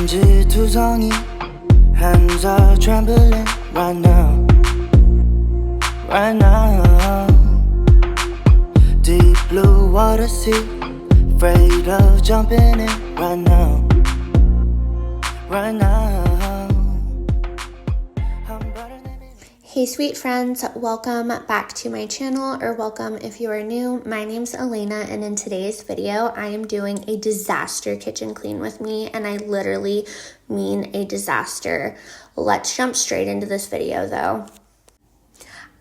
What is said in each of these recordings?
천지투성이 hands are trembling right now, right now. Deep blue water sea, afraid of jumping in right now, right now. Hey sweet friends, welcome back to my channel, or welcome if you are new. My name's Elena, and in today's video I am doing a disaster kitchen clean with me, and I literally mean a disaster. Let's jump straight into this video though.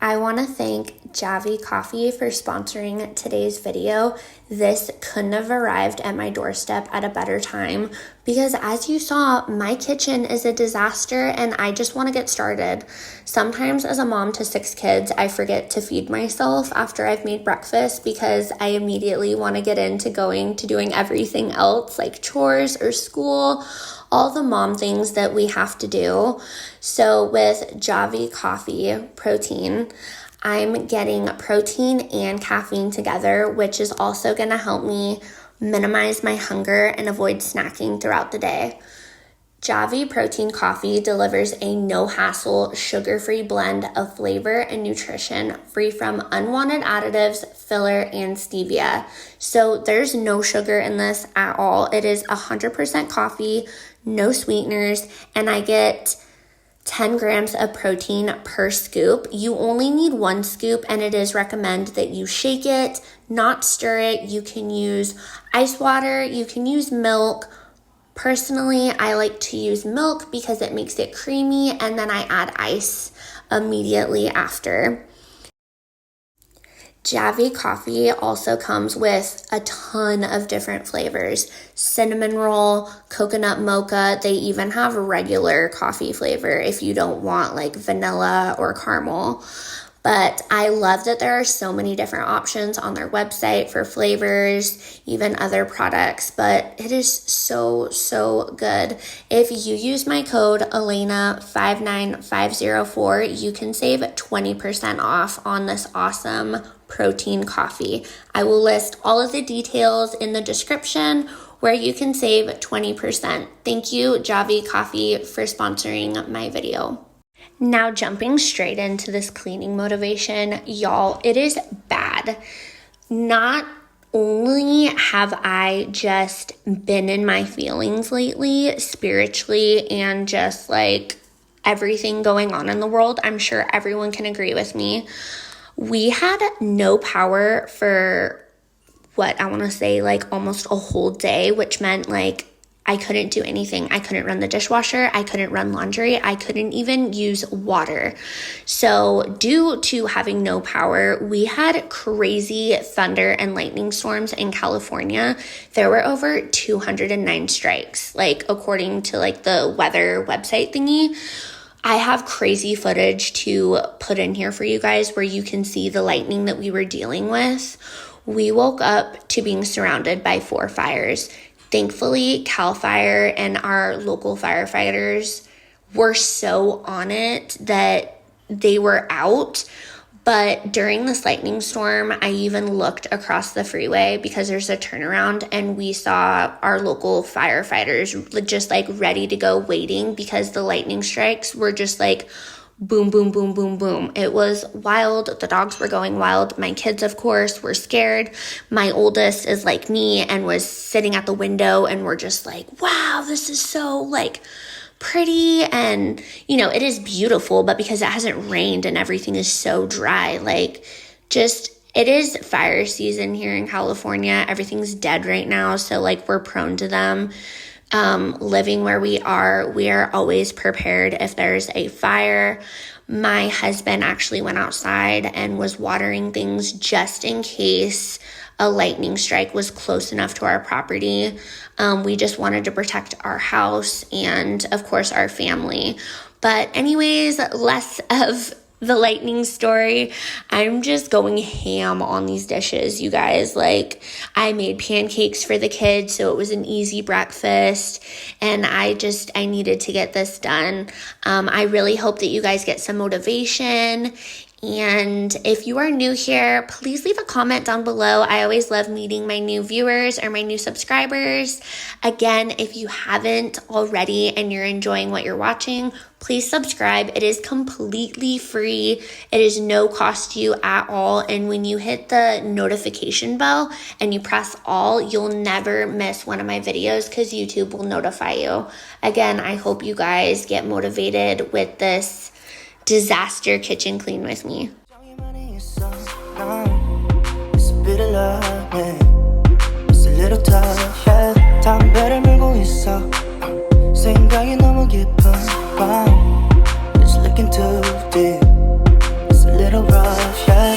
I want to thank Javi Coffee for sponsoring today's video. This couldn't have arrived at my doorstep at a better time because, as you saw, my kitchen is a disaster and I just want to get started. Sometimes as a mom to 6 kids, I forget to feed myself after I've made breakfast because I immediately want to get into doing everything else like chores or school, all the mom things that we have to do. So with Javi Coffee protein, I'm getting protein and caffeine together, which is also going to help me minimize my hunger and avoid snacking throughout the day. Javi Protein Coffee delivers a no-hassle, sugar-free blend of flavor and nutrition free from unwanted additives, filler, and stevia. So there's no sugar in this at all. It is 100% coffee, no sweeteners, and I get 10 grams of protein per scoop. You only need 1 scoop, and it is recommended that you shake it, not stir it. You can use ice water, you can use milk. Personally, I like to use milk because it makes it creamy, and then I add ice immediately after. Javi Coffee also comes with a ton of different flavors. Cinnamon roll, coconut mocha. They even have regular coffee flavor if you don't want like vanilla or caramel. But I love that there are so many different options on their website for flavors, even other products, but it is so good. If you use my code ELENA59504, you can save 20% off on this awesome protein coffee. I will list all of the details in the description where you can save 20%. Thank you, Javi Coffee, for sponsoring my video. Now jumping straight into this cleaning motivation, y'all, it is bad. Not only have I just been in my feelings lately, spiritually, and just like everything going on in the world, I'm sure everyone can agree with me. We had no power for what I want to say like almost a whole day, which meant like I couldn't do anything. I couldn't run the dishwasher. I couldn't run laundry. I couldn't even use water. So due to having no power, we had crazy thunder and lightning storms in California. There were over 209 strikes, like according to like the weather website thingy. I have crazy footage to put in here for you guys where you can see the lightning that we were dealing with. We woke up to being surrounded by 4 fires. Thankfully, CAL FIRE and our local firefighters were so on it that they were out. But during this lightning storm, I even looked across the freeway because there's a turnaround, and we saw our local firefighters just like ready to go waiting because the lightning strikes were just like boom, boom, boom, boom, boom. It was wild. The dogs were going wild. My kids, of course, were scared. My oldest is like me and was sitting at the window, and we're just like, wow, this is so like pretty. And, you know, it is beautiful, but because it hasn't rained and everything is so dry, like just it is fire season here in California. Everything's dead right now. So like we're prone to them. Living where we are always prepared if there's a fire. My husband actually went outside and was watering things just in case a lightning strike was close enough to our property. We just wanted to protect our house and, of course, our family. But anyways, less of the lightning story. I'm just going ham on these dishes, you guys. Like, I made pancakes for the kids, so it was an easy breakfast, and I needed to get this done. I really hope that you guys get some motivation And if you are new here, please leave a comment down below. I always love meeting my new viewers or my new subscribers. Again, if you haven't already and you're enjoying what you're watching, please subscribe. It is completely free. It is no cost to you at all. And when you hit the notification bell and you press all, you'll never miss one of my videos because YouTube will notify you. Again, I hope you guys get motivated with this disaster kitchen clean with me. It's a bit of love, man. It's a little tough, yeah. 담배를 물고 있어. 생각이 너무 깊은 밤. It's looking too deep. It's a little rough, yeah.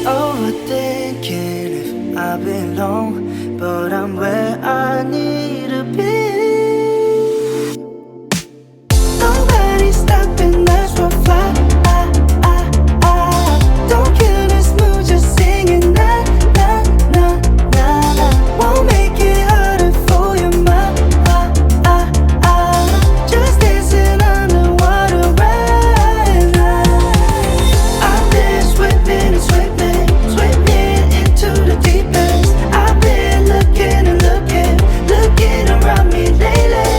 Overthinking if I belong, but I'm where I need to be. Nobody's stopping us from flying. Don't kill this mood, just singing na na na na na. Won't make it harder for your mind. Just dancing underwater right now. I've been swimming and swimming, swimming into the deep end. I've been looking and looking, looking around me lately.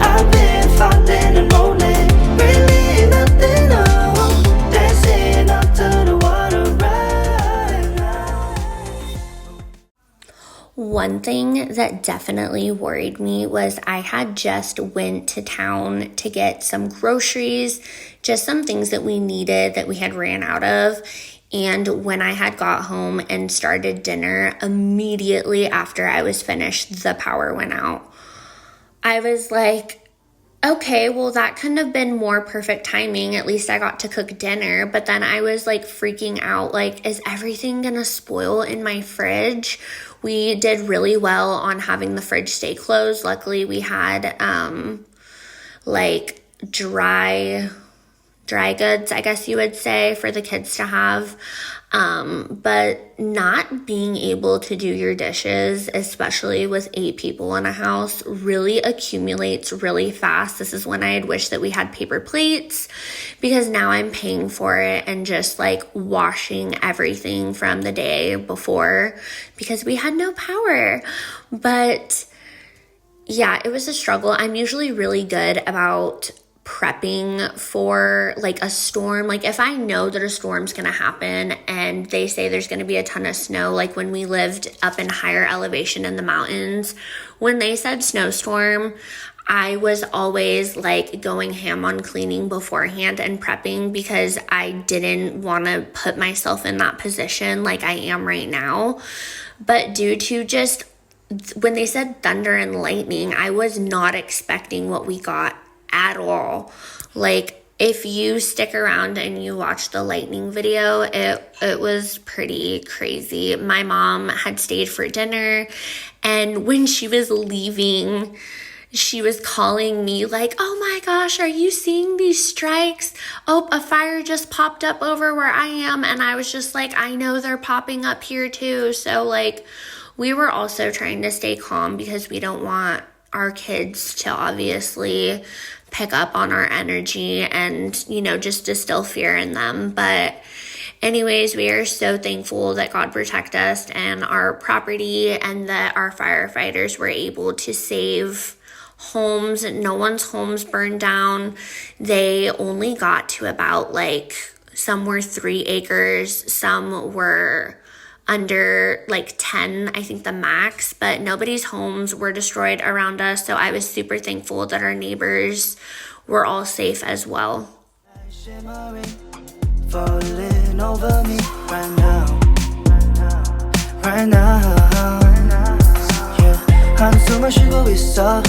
I've been falling and rolling, really nothing on. Dancing up to the water right now. One thing that definitely worried me was I had just went to town to get some groceries, just some things that we needed that we had ran out of. And when I had got home and started dinner, immediately after I was finished, the power went out. I was like, okay, well, that couldn't have been more perfect timing. At least I got to cook dinner. But then I was like freaking out, like, is everything gonna spoil in my fridge? We did really well on having the fridge stay closed. Luckily, we had like dry goods, I guess you would say, for the kids to have. But not being able to do your dishes, especially with 8 people in a house, really accumulates really fast. This is when I had wished that we had paper plates, because now I'm paying for it and just like washing everything from the day before because we had no power. But yeah, it was a struggle. I'm usually really good about prepping for like a storm. Like if I know that a storm's gonna happen and they say there's gonna be a ton of snow, like when we lived up in higher elevation in the mountains, when they said snowstorm, I was always like going ham on cleaning beforehand and prepping because I didn't want to put myself in that position like I am right now. But due to just when they said thunder and lightning, I was not expecting what we got at all. Like if you stick around and you watch the lightning video, it was pretty crazy. My mom had stayed for dinner, and when she was leaving, she was calling me like, oh my gosh, are you seeing these strikes? Oh, a fire just popped up over where I am. And I was just like, I know they're popping up here too. So like we were also trying to stay calm because we don't want our kids to obviously pick up on our energy and, you know, just distill fear in them. But anyways, we are so thankful that God protected us and our property, and that our firefighters were able to save homes. No one's homes burned down. They only got to about like, some were 3 acres, some were under like 10, I think the max, but nobody's homes were destroyed around us. So I was super thankful that our neighbors were all safe as well. Shimmering, falling over me right now, right now. Yeah, 한숨을 쉬고 있어.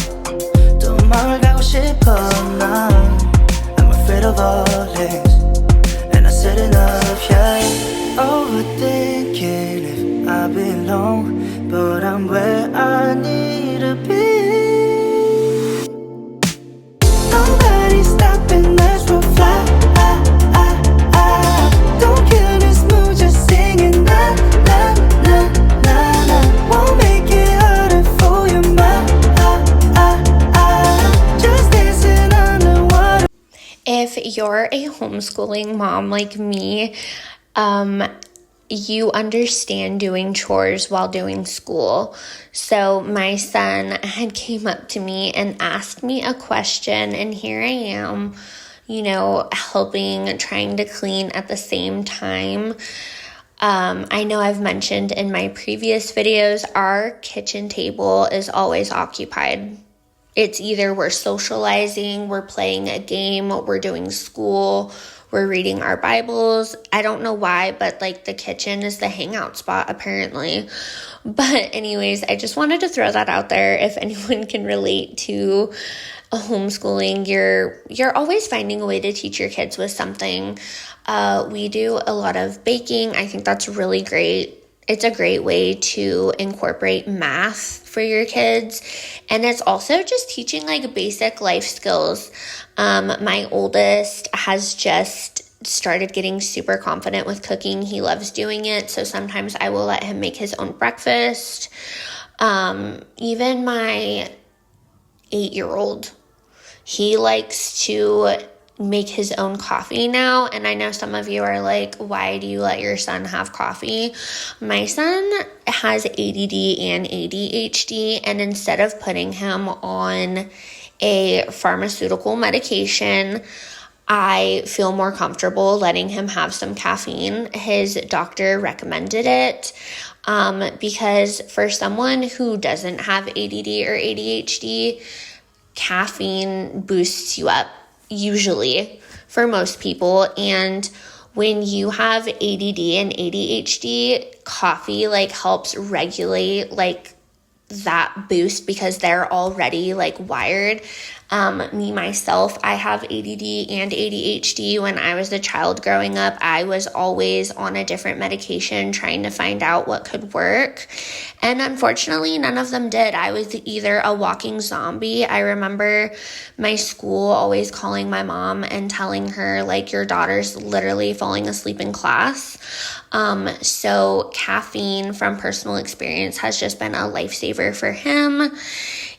또 마음을 가고 싶어 난. I'm afraid of all things, and I said enough, yeah. Overthinking if I belong, but I'm where I need to be. Nobody's stopping us from flying. Don't kill this mood, just singing na na na na na. Won't make it harder for your mind. Just dancing underwater. If you're a homeschooling mom like me, you understand doing chores while doing school. So my son had came up to me and asked me a question, and here I am, helping, trying to clean at the same time. I know I've mentioned in my previous videos, our kitchen table is always occupied. It's either we're socializing, we're playing a game, we're doing school, we're reading our Bibles. I don't know why, but the kitchen is the hangout spot apparently. But anyways, I just wanted to throw that out there. If anyone can relate to homeschooling, you're always finding a way to teach your kids with something. We do a lot of baking. I think that's really great. It's a great way to incorporate math for your kids. And it's also just teaching basic life skills. My oldest has just started getting super confident with cooking. He loves doing it. So sometimes I will let him make his own breakfast. Even my 8-year-old, he likes to make his own coffee now. And I know some of you are like, why do you let your son have coffee? My son has ADD and ADHD, and instead of putting him on a pharmaceutical medication, I feel more comfortable letting him have some caffeine. His doctor recommended it because for someone who doesn't have ADD or ADHD, caffeine boosts you up. Usually for most people. And when you have ADD and ADHD, coffee helps regulate that boost because they're already wired. Me, myself, I have ADD and ADHD. When I was a child growing up, I was always on a different medication trying to find out what could work. And unfortunately, none of them did. I was either a walking zombie. I remember my school always calling my mom and telling her, your daughter's literally falling asleep in class. So caffeine from personal experience has just been a lifesaver for him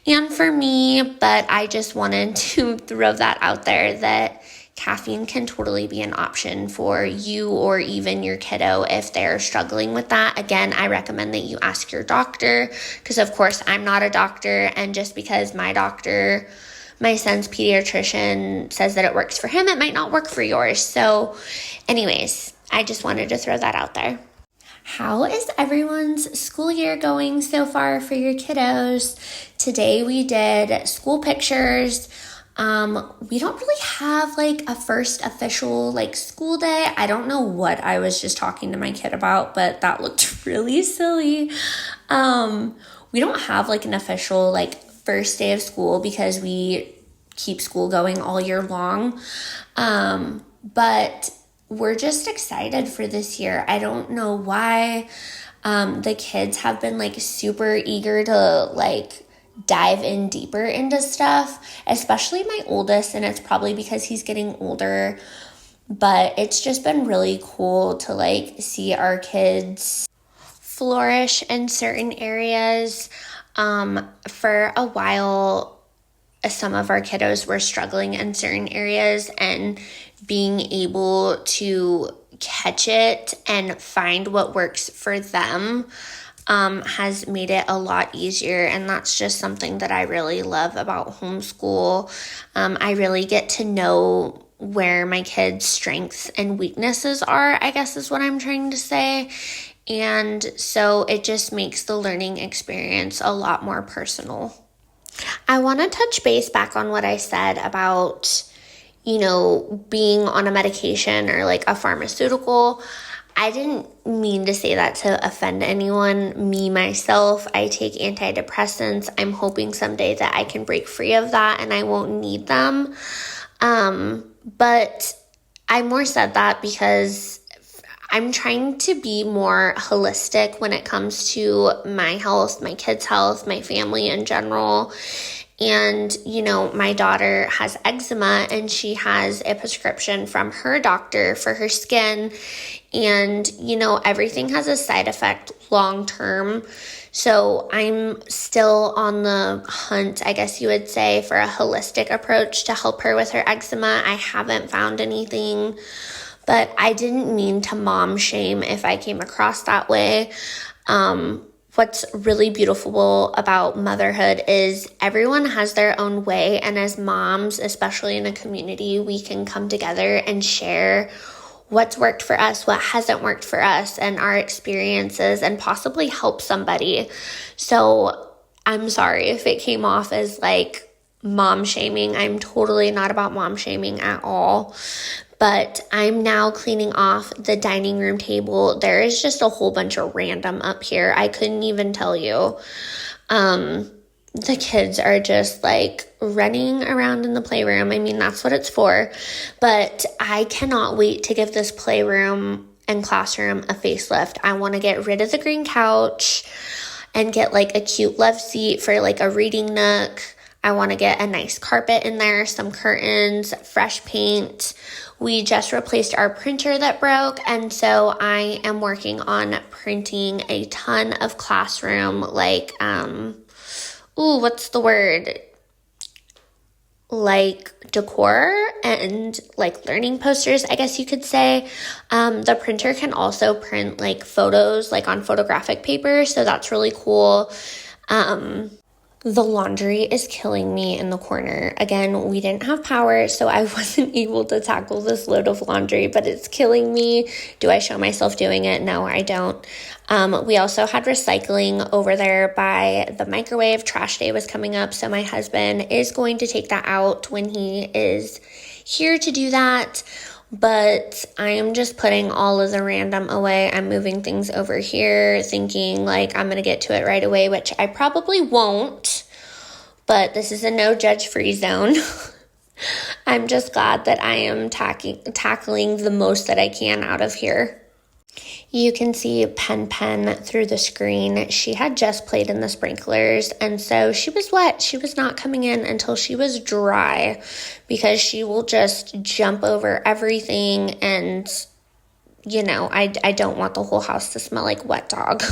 and for me, but I just wanted to throw that out there that caffeine can totally be an option for you or even your kiddo if they're struggling with that. Again, I recommend that you ask your doctor because, of course, I'm not a doctor, and just because my son's pediatrician says that it works for him, it might not work for yours. So anyways, I just wanted to throw that out there. How is everyone's school year going so far for your kiddos? Today we did school pictures. We don't really have a first official school day. I don't know what I was just talking to my kid about, but that looked really silly. We don't have an official first day of school because we keep school going all year long. But we're just excited for this year. I don't know why. The kids have been super eager to dive in deeper into stuff, especially my oldest, and it's probably because he's getting older, but it's just been really cool to see our kids flourish in certain areas. For a while, some of our kiddos were struggling in certain areas, and being able to catch it and find what works for them has made it a lot easier. And that's just something that I really love about homeschool. I really get to know where my kids' strengths and weaknesses are, I guess is what I'm trying to say. And so it just makes the learning experience a lot more personal. I want to touch base back on what I said about being on a medication or a pharmaceutical. I didn't mean to say that to offend anyone. Me, myself, I take antidepressants. I'm hoping someday that I can break free of that and I won't need them. But I more said that because I'm trying to be more holistic when it comes to my health, my kids' health, my family in general. And, my daughter has eczema and she has a prescription from her doctor for her skin. And, everything has a side effect long term. So I'm still on the hunt, I guess you would say, for a holistic approach to help her with her eczema. I haven't found anything but I didn't mean to mom shame if I came across that way. What's really beautiful about motherhood is everyone has their own way, and as moms, especially in a community, we can come together and share what's worked for us, what hasn't worked for us, and our experiences, and possibly help somebody. So I'm sorry if it came off as like mom shaming. I'm totally not about mom shaming at all. But I'm now cleaning off the dining room table. There is just a whole bunch of random up here. I couldn't even tell you. The kids are just like running around in the playroom. I mean, that's what it's for. But I cannot wait to give this playroom and classroom a facelift. I want to get rid of the green couch and get like a cute love seat for like a reading nook. I want to get a nice carpet in there, some curtains, fresh paint. We just replaced our printer that broke, and so I am working on printing a ton of classroom, like, what's the word? Like decor and like learning posters, I guess you could say. The printer can also print like photos, like on photographic paper, so that's really cool. The laundry is killing me in the corner. Again, we didn't have power, so I wasn't able to tackle this load of laundry, but it's killing me. Do I show myself doing it? No, I don't. We also had recycling over there by the microwave. Trash day was coming up, so my husband is going to take that out when he is here to do that. But I am just putting all of the random away. I'm moving things over here, thinking like I'm going to get to it right away, which I probably won't. But this is a no judge free zone. I'm just glad that I am tackling the most that I can out of here. You can see Pen through the screen. She had just played in the sprinklers, and so she was wet. She was not coming in until she was dry, because she will just jump over everything, and you know, I don't want the whole house to smell like wet dog.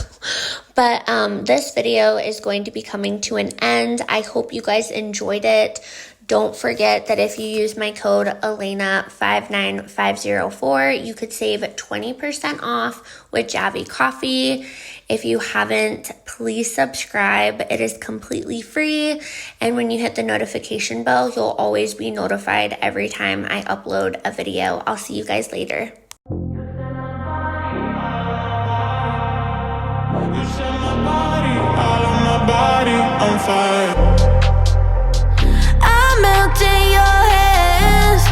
But this video is going to be coming to an end. I hope you guys enjoyed it. Don't forget that if you use my code ELENA59504, you could save 20% off with Javi Coffee. If you haven't, please subscribe. It is completely free. And when you hit the notification bell, you'll always be notified every time I upload a video. I'll see you guys later. On fire. I melt in your hands,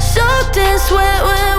soaked in sweat when